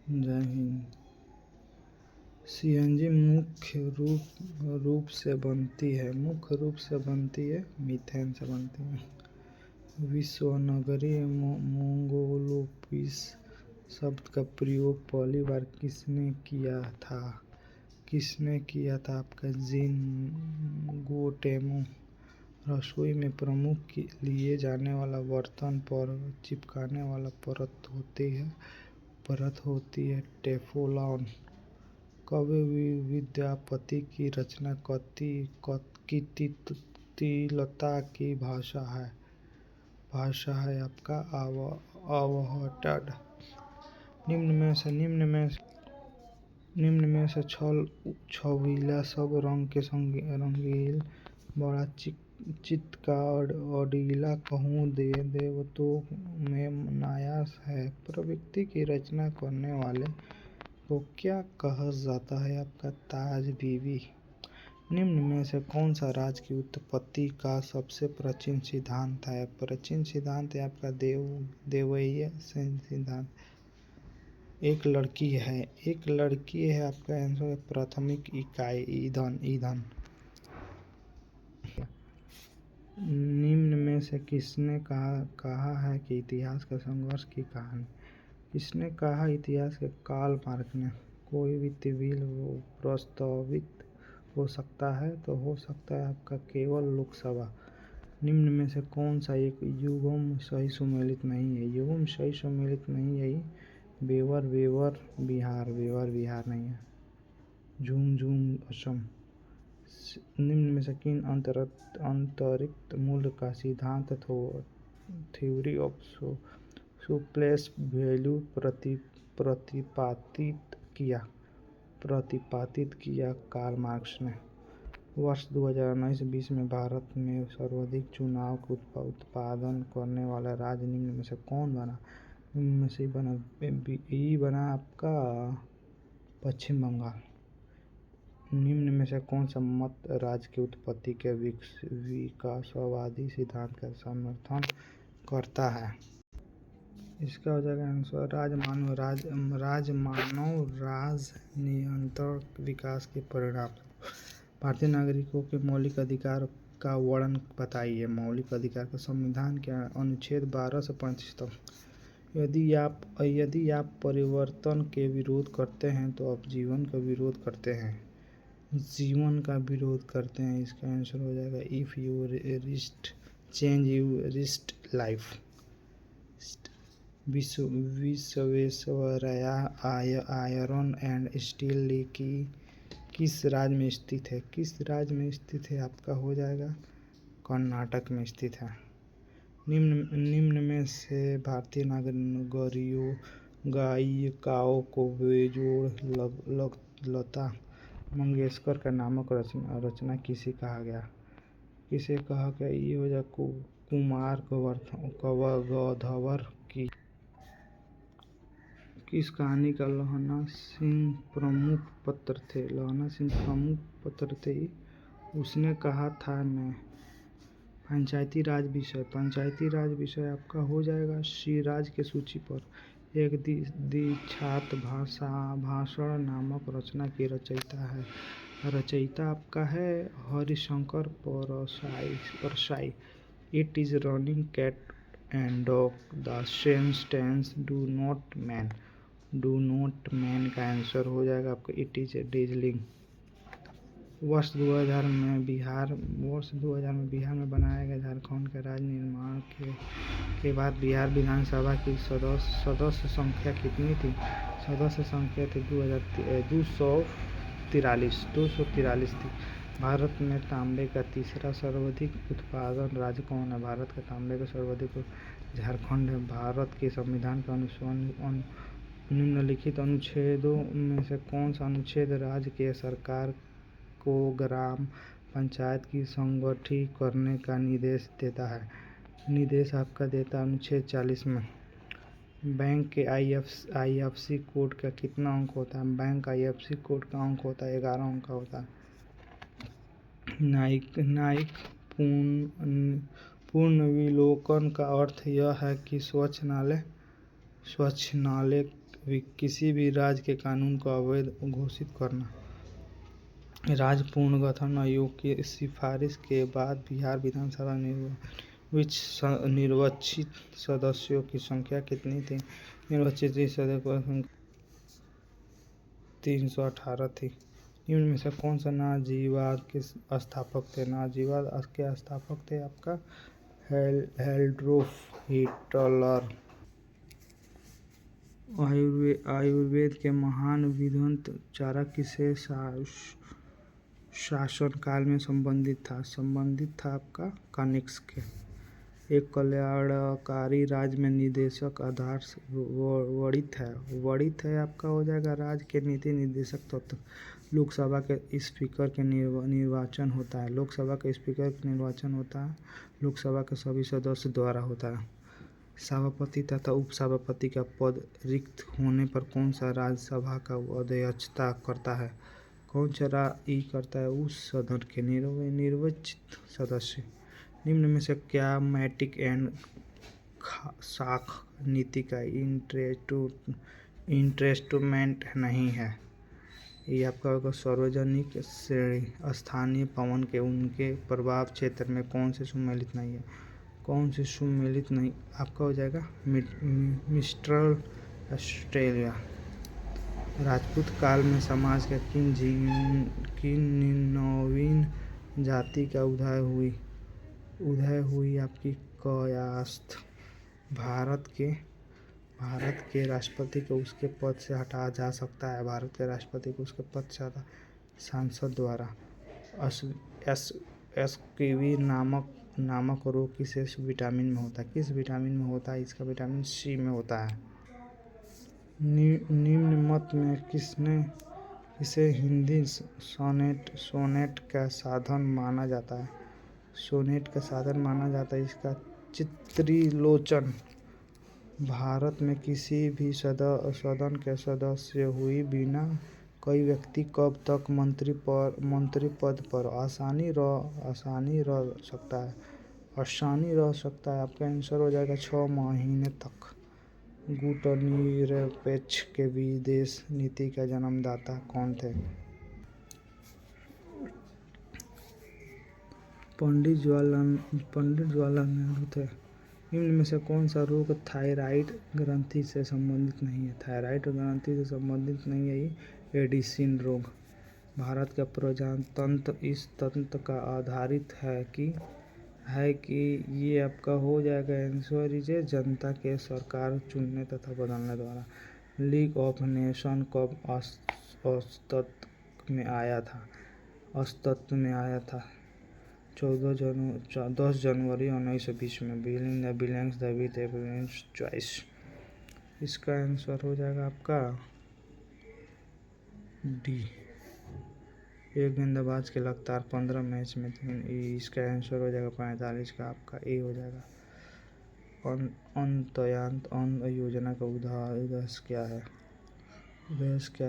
जय हिंद। सीएनजी मुख्य रूप से बनती है मीथेन से बनती है। विश्वनगरीय मोंगोलोपिस शब्द का प्रयोग पहली बार किसने किया था? आपका जीन गोटेमो। रसोई में प्रमुख लिए जाने वाला बर्तन पर चिपकने वाला परत होती है टेफलॉन। कवि विद्यापति की रचना कुटिलता की भाषा है आपका अवहट्ठ। निम्न में से छबीला सब रंग के रंगील बड़ा चित्त अडीला कहूँ देवतों में नायास है। प्रवृत्ति की रचना करने वाले को क्या कहा जाता है? आपका ताज बीबी। निम्न में से कौन सा राज्य की उत्पत्ति का सबसे प्राचीन सिद्धांत है? प्राचीन सिद्धांत है आपका देवैया सिद्धांत। एक लड़की है आपका आंसर प्राथमिक इकाई ईंधन। निम्न में से किसने कहा है कि इतिहास का संघर्ष की कहानी? किसने कहा इतिहास के? कार्ल मार्क्स ने। कोई भी तब्दील प्रस्तावित हो सकता है तो हो सकता है आपका केवल लोकसभा। निम्न में से कौन सा एक युग्म सही सम्मिलित नहीं है? युग्म सही सम्मिलित नहीं है बेवर बिहार नहीं है। झुमझुम असम। निम्न में से किन अंतरिक्ष मूल्य का सिद्धांत थ्योरी ऑफ सरप्लस वैल्यू प्रतिपादित किया कार्ल मार्क्स ने। वर्ष 2019-20 में भारत में सर्वाधिक चुनाव का उत्पादन करने वाला राज्य निम्न में से कौन बना? निम्न में से बना आपका पश्चिम बंगाल। निम्न में से कौन सा मत राज्य की उत्पत्ति के विकासवादी सिद्धांत का समर्थन करता है? इसका हो जाएगा आंसर राजनियंत्रण विकास के परिणाम। भारतीय नागरिकों के मौलिक अधिकार का वर्णन बताइए। मौलिक अधिकार का संविधान के अनुच्छेद 12 से 35 तक। यदि आप परिवर्तन के विरोध करते हैं तो आप जीवन का विरोध करते हैं। इसका आंसर हो जाएगा if you wrist change you wrist life. Visvesvaraya iron and steel किस राज्य में स्थित है? आपका हो जाएगा कर्नाटक में स्थित है। निम्न में से भारतीय गायिकाओं को बेजोड़ लता मंगेशकर का नामक रचना किसे कहा गया? ये हो जाए कुमार गधवर की। किस कहानी का लहना सिंह प्रमुख पात्र थे? उसने कहा था मैं। पंचायती राज विषय आपका हो जाएगा सिराज के सूची पर। एक दीक्षांत भाषण नामक रचना की रचयिता आपका है Harishankar Parsai. It is running cat and dog the sentence do not man का आंसर हो जाएगा आपका इट इज डेजलिंग। वर्ष 2000 में बिहार में बनाया गया झारखंड के राज्य निर्माण के बाद बिहार विधानसभा की सदस्य संख्या कितनी थी? सदस्य संख्या थी 243 थी। भारत में तांबे का तीसरा सर्वाधिक उत्पादन राज्य कौन है? भारत का तांबे का सर्वाधिक झारखंड है। भारत के संविधान का अनुच्छेद निम्नलिखित अनुच्छेदों में से कौन सा अनुच्छेद राज्य के सरकार को ग्राम पंचायत की संगठित करने का निर्देश देता है? आपका देता है अनुच्छेद 40 में। बैंक के IFSC कोड का कितना अंक होता है? बैंक IFSC कोड का अंक होता है 11 अंक का होता है। न्यायिक पुनर्विलोकन का अर्थ यह है कि स्वच्छ नाले किसी भी राज्य के कानून को अवैध घोषित करना। राज्य पुनर्गठन आयोग की सिफारिश के बाद बिहार विधानसभा निर्वाचित सदस्यों की संख्या कितनी थी? निर्वाचित सदस्यों की संख्या 318 थी। निम्न में से कौन सा नाजीवाद के स्थापक थे? नाजीवाद के स्थापक थे आपका एडोल्फ हिटलर। आयुर्वेद के महान विद्वान चारक किसे शासनकाल में संबंधित था आपका कनिष्क के। एक कल्याणकारी राज्य में निदेशक आधार वरिष्ठ है आपका हो जाएगा राज्य के नीति निर्देशक तत्व। लोकसभा के स्पीकर के निर्वाचन होता है। लोकसभा के स्पीकर का निर्वाचन होता है लोकसभा के सभी सदस्य द्वारा होता है। सभापति तथा उपसभापति का पद रिक्त होने पर कौन सा राज्यसभा का अध्यक्षता करता है? कौन सा करता है? उस सदन के निर्वाचित सदस्य। निम्न में से क्या मैट्रिक एंड साख नीति का इंस्ट्रूमेंट नहीं है? ये आपका होगा सार्वजनिक श्रेणी। स्थानीय पवन के उनके प्रभाव क्षेत्र में कौन से सम्मिलित नहीं है? कौन से सम्मिलित नहीं आपका हो जाएगा मिस्ट्रल ऑस्ट्रेलिया। राजपूत काल में समाज के किन नवीन जाति का उदय हुई आपकी कायस्थ। भारत के राष्ट्रपति को उसके पद से हटाया जा सकता है। भारत के राष्ट्रपति को उसके पद से हटा सांसद द्वारा। एस्केवी नामक रोग किस विटामिन में होता है? किस विटामिन में होता है? इसका विटामिन सी में होता है। निम्न मत में किसे हिंदी सोनेट का साधन माना जाता है? सोनेट का साधन माना जाता है इसका चित्रिलोचन। भारत में किसी भी सदन के सदस्य हुए बिना कोई व्यक्ति कब तक मंत्री पद पर आसानी रह सकता है? आपका आंसर हो जाएगा 6 महीने तक। गुटनिरपेक्ष के विदेश नीति का जन्मदाता कौन थे? पंडित जवाहरलाल नेहरू थे। निम्न में से कौन सा रोग थायराइड ग्रंथि से संबंधित नहीं है? थायराइड ग्रंथि से संबंधित नहीं है ये एडिसन रोग। भारत का प्रजातंत्र इस तंत्र का आधारित है कि ये आपका हो जाएगा आंसर इसे जनता के सरकार चुनने तथा बदलने द्वारा। लीग ऑफ नेशन कब अस्तित्व में आया था? 10 जनवरी 1920 में। Billions David Everest choice. इसका आंसर हो जाएगा आपका डी। एक गेंदबाज के लगातार 15 मैच में 3। इसका आंसर हो जाएगा 45 का आपका ए हो जाएगा। अंत्योदय योजना का उद्देश्य क्या है?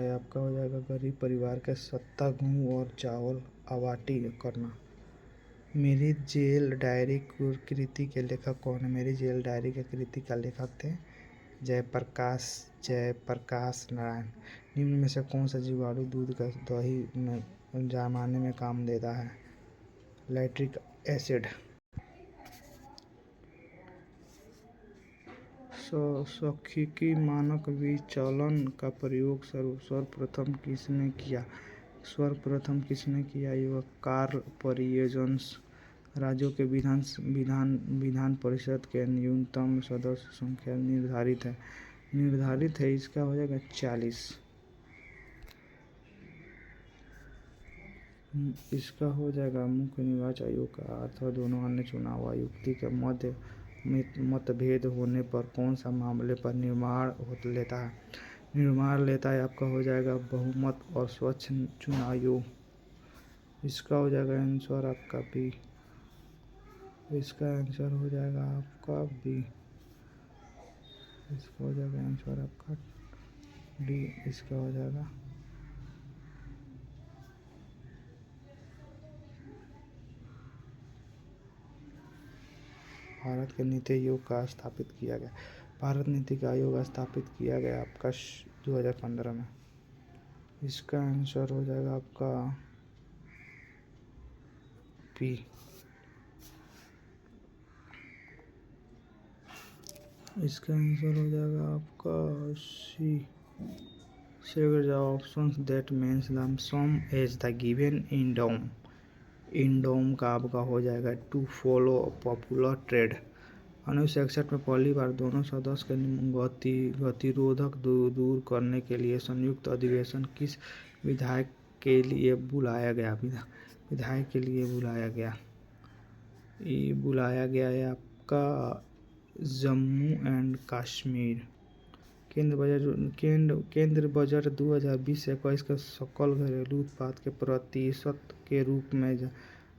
आपका हो जाएगा गरीब परिवार के सत्ता गेहूं और चावल आवंटित करना। मेरी जेल डायरी कृति के लेखक कौन है? मेरी जेल डायरी के कृति का लेखक थे जयप्रकाश नारायण। निम्न में से कौन सा जीवाणु दूध का दही में जमाने में काम देता है? Lactic acid. सांख्यिकी मानक विचलन का प्रयोग सर्वप्रथम किसने किया? यह कार्ल परिजेंस। राज्यों के विधान परिषद के न्यूनतम सदस्य संख्या निर्धारित है इसका हो जाएगा 40। इसका हो जाएगा मुख्य निर्वाचन आयोग का अर्थ दोनों अन्य चुनाव आयुक्त के मध्य मतभेद होने पर कौन सा मामले पर निर्णय लेता है आपका हो जाएगा बहुमत और स्वच्छ चुनाव आयोग। इसका हो जाएगा आंसर आपका बी। इसका आंसर हो जाएगा आपका बी। इसका हो जाएगा आंसर आपका डी। इसका हो जाएगा भारत के नीति आयोग का स्थापित किया गया। भारत नीति आयोग स्थापित किया गया आपका 2015 में। इसका आंसर हो जाएगा आपका पी। इसका आंसर हो जाएगा आपका सी। Select the options that means lump sum as the given in DOM। इन डोम का आपका हो जाएगा टू फॉलो पॉपुलर ट्रेड। 1961 में पहली बार दोनों सदस्य के गतिरोधक दूर करने के लिए संयुक्त अधिवेशन किस विधायक के लिए बुलाया गया? विधायक के लिए बुलाया गया, ये बुलाया गया है आपका जम्मू एंड कश्मीर। केंद्र बजट 2020-21 का सकल घरेलू उत्पाद के प्रतिशत के रूप में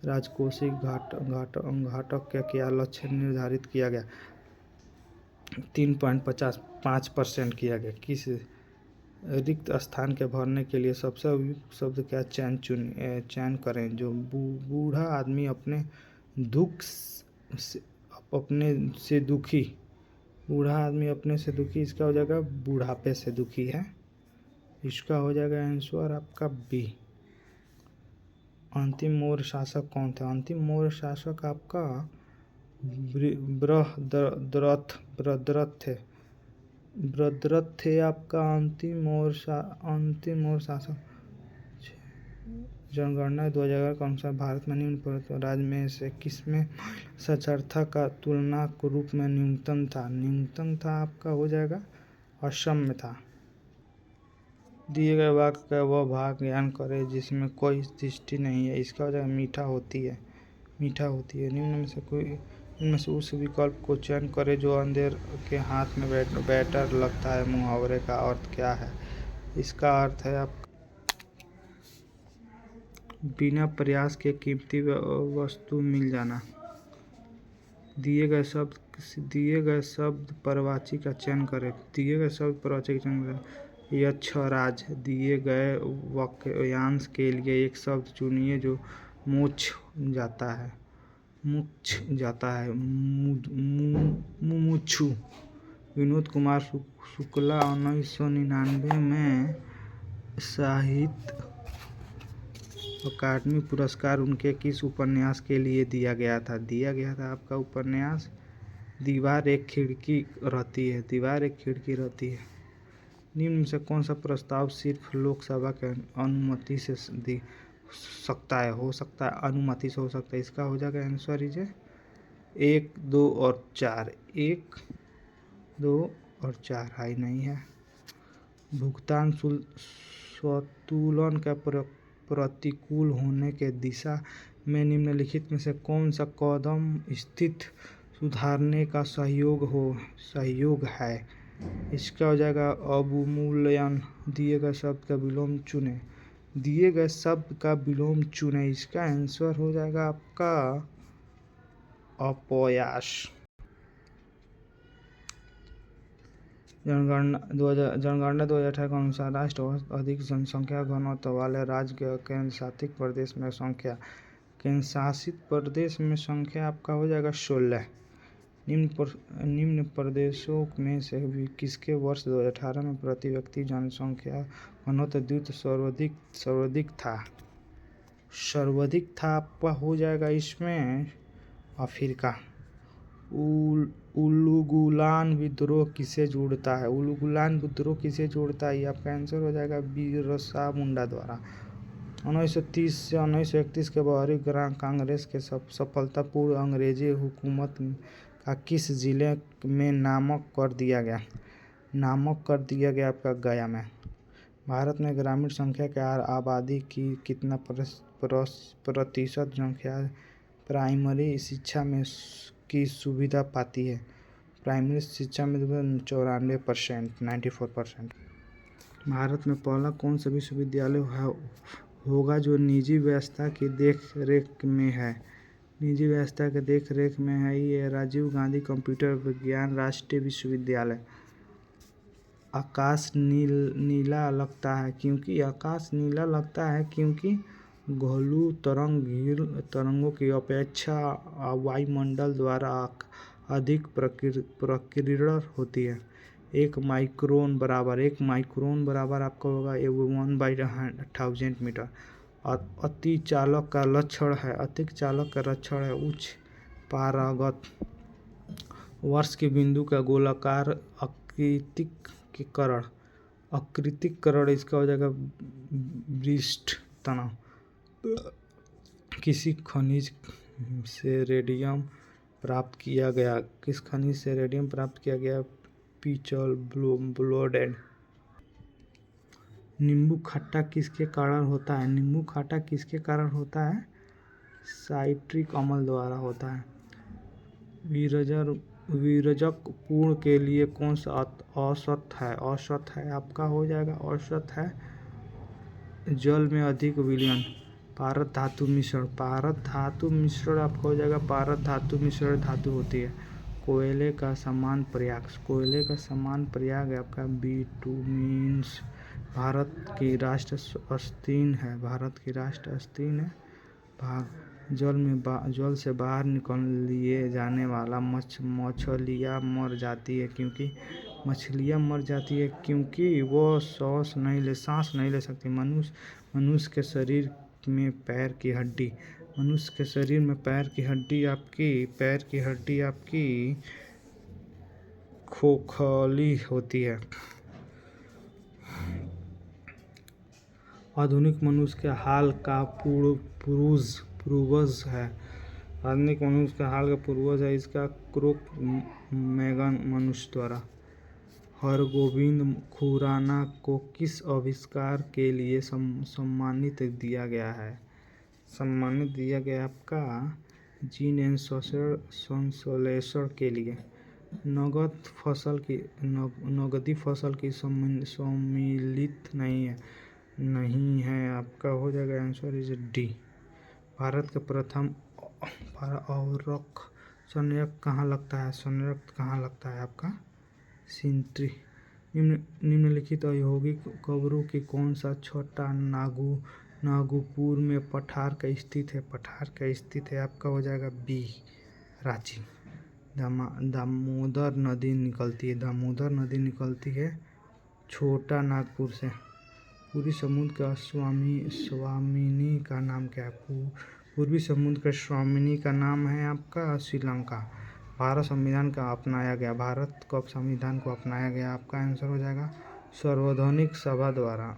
राजकोषीय घाटक का क्या लक्ष्य निर्धारित किया गया? 3.5% किया गया। किस रिक्त स्थान के भरने के लिए सबसे उपयुक्त शब्द का चयन करें? जो बूढ़ा आदमी अपने से दुखी, इसका हो जाएगा बुढ़ापे से दुखी है। इसका हो जाएगा आंसर आपका बी। अंतिम मौर्य शासक कौन थे? अंतिम मौर्य शासक आपका बृहद्रथ थे आपका अंतिम मौर्य शासक। जनगणना 2011 के अनुसार भारत में निम्न राज्य में से किसमें साक्षरता का तुलना के रूप में न्यूनतम था आपका हो जाएगा असम में था। दिए गए वाक्य का वह भाग ज्ञान करें जिसमें कोई दृष्टि नहीं है। इसका हो जाएगा मीठा होती है। निम्न में से उस विकल्प को चयन करें जो अंधेर के हाथ में बैटर लगता है। मुहावरे का अर्थ क्या है? इसका अर्थ है आप बिना प्रयास के कीमती वस्तु मिल जाना। दिए गए शब्द परवाची का चयन करें। यक्षराज। दिए गए वाक्यांश के लिए एक शब्द चुनिए जो मोक्ष जाता है। मुमुक्षु। विनोद कुमार शुक्ला 1999 में साहित्य अकादमी पुरस्कार उनके किस उपन्यास के लिए दिया गया था? आपका उपन्यास दीवार एक खिड़की रहती है। निम्न में से कौन सा प्रस्ताव सिर्फ लोकसभा के अनुमति से हो सकता है? इसका हो जाएगा आंसर 1, 2 और 4। 1, 2 और 4 हाई नहीं है। भुगतान संतुलन का प्रतिकूल होने के दिशा में निम्नलिखित में से कौन सा कदम स्थिति सुधारने का सहयोग है? इसका हो जाएगा अवमूल्यन। दिए गए शब्द का विलोम चुने। इसका आंसर हो जाएगा आपका अपयास। जनगणना 2018 के अनुसार राष्ट्र औसत अधिक जनसंख्या घनत्व वाले राज्य के केंद्रशासित प्रदेश में संख्या आपका हो जाएगा 16। निम्न प्रदेशों में से किसके वर्ष 2018 में प्रति व्यक्ति जनसंख्या घनत्व द्वितीय सर्वाधिक था आपका हो जाएगा इसमें अफ्रीका। उलुगुलान विद्रोह किसे जोड़ता है? ये आपका आंसर हो जाएगा बिरसा मुंडा द्वारा। 1930 से 1931 के बाहरी कांग्रेस के सफलतापूर्ण अंग्रेजी हुकूमत का किस जिले में नामक कर दिया गया आपका गया में। भारत में ग्रामीण संख्या के आबादी की कितना प्रतिशत संख्या प्राइमरी शिक्षा में की सुविधा पाती है? प्राइमरी शिक्षा में 94%। भारत में पहला कौन सा विश्वविद्यालय होगा जो निजी व्यवस्था की देख रेख में है? ये राजीव गांधी कंप्यूटर विज्ञान राष्ट्रीय विश्वविद्यालय। आकाश नीला लगता है क्योंकि घोलू तरंगों की अपेक्षा वायुमंडल द्वारा अधिक प्रकीर्णन होती है। एक माइक्रोन बराबर आपका होगा 1/1000 मीटर। अतिचालक का लक्षण है उच्च पारगत वर्ष के बिंदु का गोलाकार आकृतिकरण इसका हो जाएगा ब्रिस्ट तनाव। किसी खनिज से रेडियम प्राप्त किया गया पिचल ब्लोडेड। नींबू खट्टा किसके कारण होता है? साइट्रिक अम्ल द्वारा होता है। विरजक पूर्ण के लिए कौन सा औसत है आपका हो जाएगा औसत है जल में अधिक विलयन। पारद धातु मिश्रण आपका हो जाएगा पारद धातु मिश्रण धातु होती है। कोयले का समान प्रयाग आपका बिटुमिन्स। भारत की राष्ट्र अस्तीन है। जल से बाहर निकल लिए जाने वाला मछलियाँ मर जाती है क्योंकि वो सांस नहीं ले सकती। मनुष्य के शरीर में पैर की हड्डी खोखली होती है। आधुनिक मनुष्य के हाल का पूर्वज है इसका क्रो-मैगन मनुष्य द्वारा। हरगोविंद खुराना को किस आविष्कार के लिए सम्मानित दिया गया आपका जीन संश्लेषण के लिए। नगदी फसल की सम्मिलित नहीं है आपका हो जाएगा आंसर इज डी। भारत का प्रथम आवर्तक संयुक्त कहाँ लगता है आपका सिंत्री। निम्नलिखित औद्योगिक कब्रों की कौन सा छोटा नागपुर में पठार का स्थित है आपका हो जाएगा बी रांची। दामोदर नदी निकलती है छोटा नागपुर से। पूर्वी समुद्र का स्वामिनी का नाम क्या है? पूर्वी समुद्र का स्वामिनी का नाम है आपका श्रीलंका। भारत कब संविधान को अपनाया गया आपका आंसर हो जाएगा सर्वधनिक सभा द्वारा।